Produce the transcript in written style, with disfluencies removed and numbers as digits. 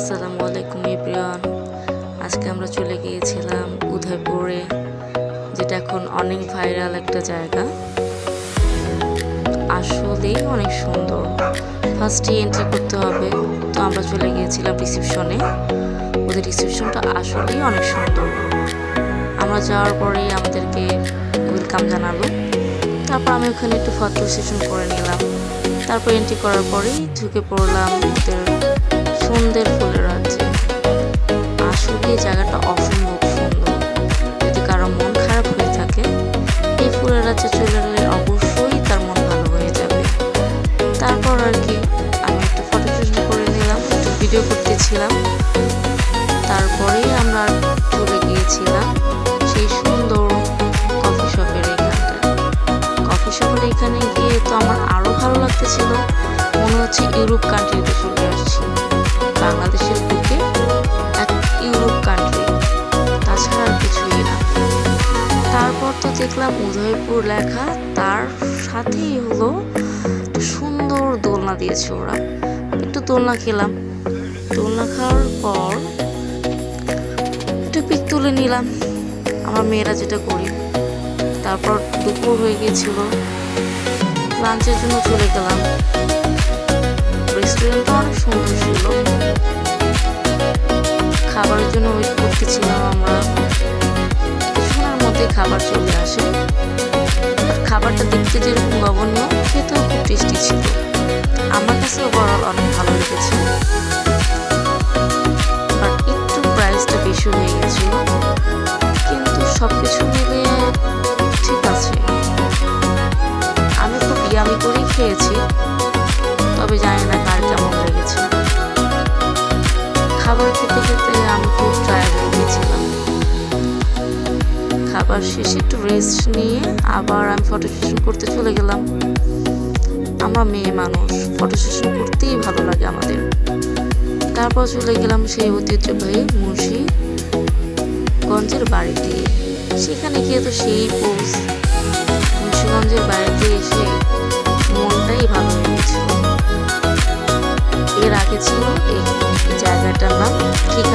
আসসালামু আলাইকুম এভরিওয়ান। আজকে আমরা চলে গিয়েছিলাম উদয়পুরে, যেটা এখন অনেক ভাইরাল একটা জায়গা। আসলেই অনেক সুন্দর। ফার্স্টে এন্ট্রি করতে হবে, তো আমরা চলে গিয়েছিলাম রিসেপশনে। ওদের রিসেপশনটা আসলেই অনেক সুন্দর। আমরা যাওয়ার পরেই আমাদেরকে ওয়েলকাম জানালো। তারপর আমি ওখানে একটু ফটো সেশন করে নিলাম। তারপর এন্ট্রি করার পরেই ঢুকে পড়লাম ওদের সুন্দর ফুলের রাজ্যে। আসলে এই জায়গাটা অসম্ভব সুন্দর। যদি কারো মন খারাপ হয়ে থাকে, এই ফুলের রাজ্যে চলে গেলে অবশ্যই তার মন ভালো হয়ে যাবে। তারপর আর কি আমি একটু ফটো সেশন করে নিলাম, একটু ভিডিও করতেছিলাম। তারপরেই আমরা চলে গিয়েছিলাম সেই সুন্দর কফি শপের এখানটায়। কফি শপের এখানে গিয়ে তো আমার আরও ভালো লাগতেছিল, মনে হচ্ছে ইউরোপ কান্ট্রিতে চলে আসছি। বাংলাদেশের বুকে এক ইউরোপ কান্ট্রি, তাছাড়া আর কিছুই না। তারপর তো দেখলাম উদয়পুর লেখা, তার সাথেই হলো সুন্দর দোলনা দিয়েছে ওরা। একটু দোলনা খেলাম, দোলনা খাওয়ার পর একটু পিক তুলে নিলাম, আমার মেয়েরা যেটা করি। তারপর দুপুর হয়ে গিয়েছিল, লাঞ্চের জন্য চলে গেলাম। রেস্টুরেন্টটা অনেক সুন্দর ছিল। খাবারের জন্য ওয়েট করতেছিলাম আমরা। কিছুক্ষণের মধ্যে খাবার চলে আসে। আর খাবারটা দেখতে যেরকম লবণীয়, খেতেও খুব টেস্টি ছিল। আমার কাছে ওভারঅল অনেক ভালো লেগেছে। বাট একটু প্রাইসটা বেশি হয়ে গেছিল, কিন্তু সবকিছু মিলিয়ে ঠিক আছে। আমি খুব ইয়ামি করেই খেয়েছি, তবে জানি না কার কেমন লেগেছে। খাবার খেতে খেতে আমি খুব টায়ার্ড হয়ে গিয়েছিলাম। খাবার শেষে একটু রেস্ট নিয়ে আবার আমি ফটো সেশন করতে চলে গেলাম। আমরা মেয়ে মানুষ, ফটো সেশন করতেই ভালো লাগে আমাদের। তারপর চলে গেলাম সেই ঐতিহ্যবাহী মুন্সিগঞ্জের বাড়িতে। সেখানে গিয়ে তো সেই পোজ, মুন্সিগঞ্জের বাড়িতে এসে মনটাই ভালো হয়ে গেছিল। এর আগে ছিল এই জায়গাটার নাম ঠিক